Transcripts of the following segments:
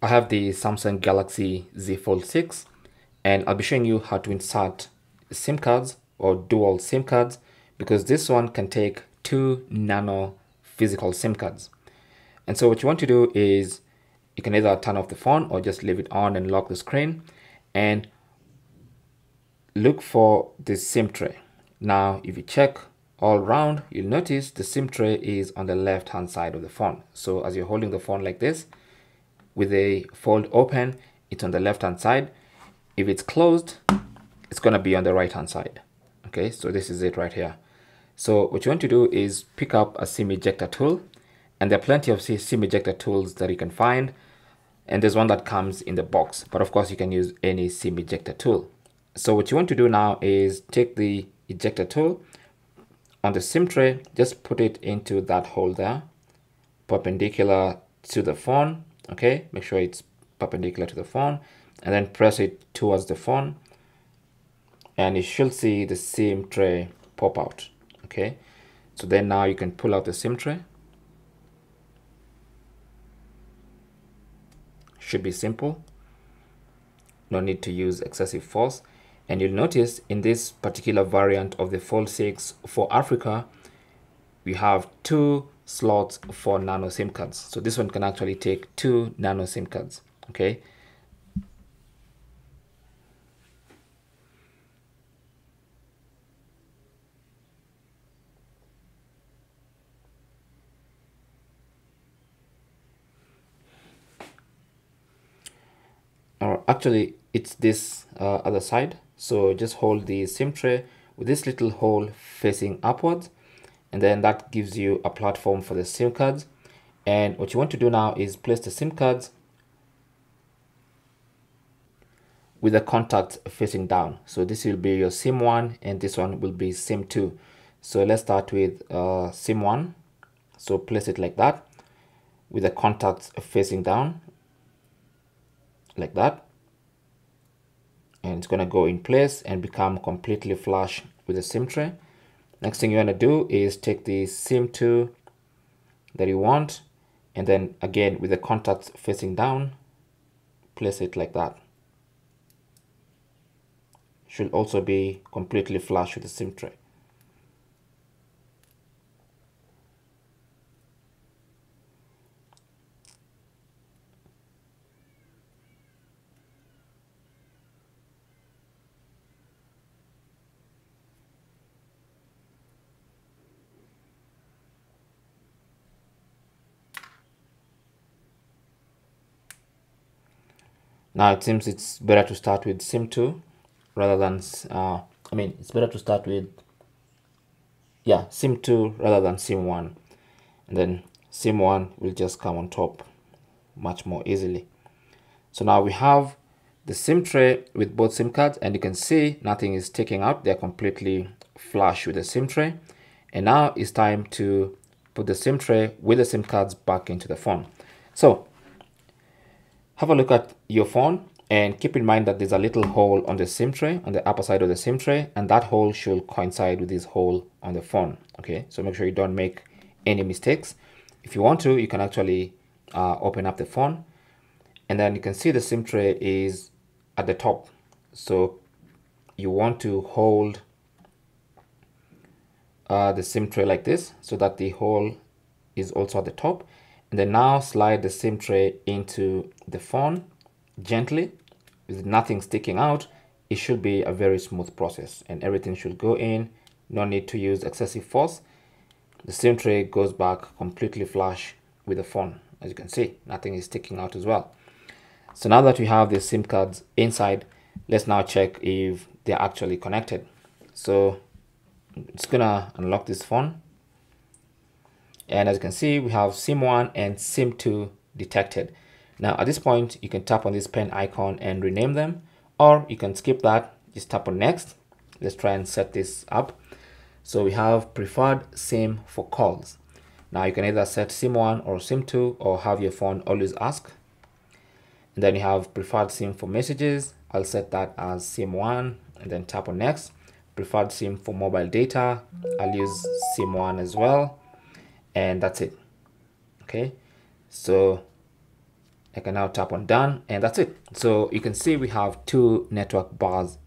I have the Samsung Galaxy Z Fold 6 and I'll be showing you how to insert SIM cards or dual SIM cards, because this one can take 2 nano physical SIM cards. And so what you want to do is you can either turn off the phone or just leave it on and lock the screen and look for the SIM tray. Now, if you check all around, you'll notice the SIM tray is on the left hand side of the phone. So as you're holding the phone like this, with the fold open, it's on the left hand side. If it's closed, it's going to be on the right hand side. Okay, so this is it right here. So what you want to do is pick up a SIM ejector tool, and there are plenty of SIM ejector tools that you can find, and there's one that comes in the box, but of course you can use any SIM ejector tool. So what you want to do now is take the ejector tool on the SIM tray, just put it into that hole there, perpendicular to the phone. Okay, make sure it's perpendicular to the phone, and then press it towards the phone, and you should see the SIM tray pop out. Okay, so then now you can pull out the SIM tray. Should be simple, no need to use excessive force. And you'll notice in this particular variant of the Fold 6 for Africa, we have 2 slots for nano SIM cards. So this one can actually take 2 nano SIM cards. Okay. Or actually, it's this other side. So just hold the SIM tray with this little hole facing upwards, and then that gives you a platform for the SIM cards. And what you want to do now is place the SIM cards with the contacts facing down. So this will be your SIM 1 and this one will be SIM 2. So let's start with SIM 1. So place it like that with the contacts facing down like that, and it's going to go in place and become completely flush with the SIM tray. Next thing you want to do is take the SIM 2 that you want, and then again with the contacts facing down, place it like that. Should also be completely flush with the SIM tray. Now it seems it's better to start with SIM 2 rather than, it's better to start with, SIM 2 rather than SIM 1. And then SIM 1 will just come on top much more easily. So now we have the SIM tray with both SIM cards, and you can see nothing is sticking out. They're completely flush with the SIM tray. And now it's time to put the SIM tray with the SIM cards back into the phone. So have a look at your phone and keep in mind that there's a little hole on the SIM tray, on the upper side of the SIM tray, and that hole should coincide with this hole on the phone. Okay, so make sure you don't make any mistakes. If you want to, you can actually open up the phone, and then you can see the SIM tray is at the top. So you want to hold the SIM tray like this so that the hole is also at the top. And then now slide the SIM tray into the phone gently with nothing sticking out. It should be a very smooth process and everything should go in. No need to use excessive force. The SIM tray goes back completely flush with the phone. As you can see, nothing is sticking out as well. So now that we have the SIM cards inside, let's now check if they're actually connected. So it's gonna unlock this phone. And as you can see, we have SIM 1 and SIM 2 detected. Now at this point, you can tap on this pen icon and rename them, or you can skip that, just tap on next. Let's try and set this up. So we have preferred SIM for calls. Now you can either set SIM 1 or SIM 2 or have your phone always ask. And then you have preferred SIM for messages. I'll set that as SIM 1 and then tap on next. Preferred SIM for mobile data. I'll use SIM 1 as well. And that's it. Okay, so I can now tap on done, and that's it. So you can see we have 2 network bars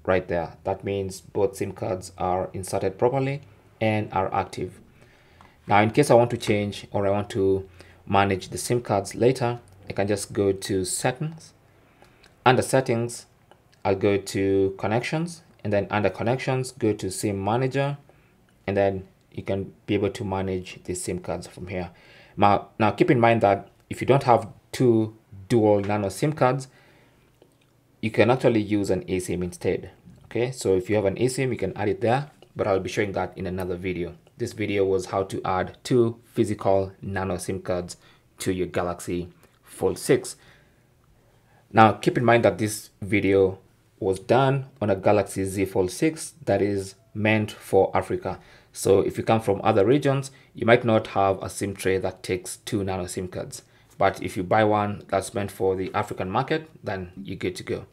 right there. That means both SIM cards are inserted properly and are active. Now, in case I want to change or I want to manage the SIM cards later, I can just go to settings. Under settings, I'll go to connections, and then under connections, go to SIM manager, and then you can be able to manage the SIM cards from here. Now keep in mind that if you don't have 2 dual nano SIM cards, you can actually use an eSIM instead. Okay, so if you have an eSIM, you can add it there, but I'll be showing that in another video. This video was how to add 2 physical nano SIM cards to your Galaxy Fold 6. Now keep in mind that this video was done on a Galaxy Z Fold 6 that is meant for Africa. So if you come from other regions, you might not have a SIM tray that takes 2 nano SIM cards. But if you buy one that's meant for the African market, then you're good to go.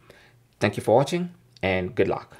Thank you for watching and good luck.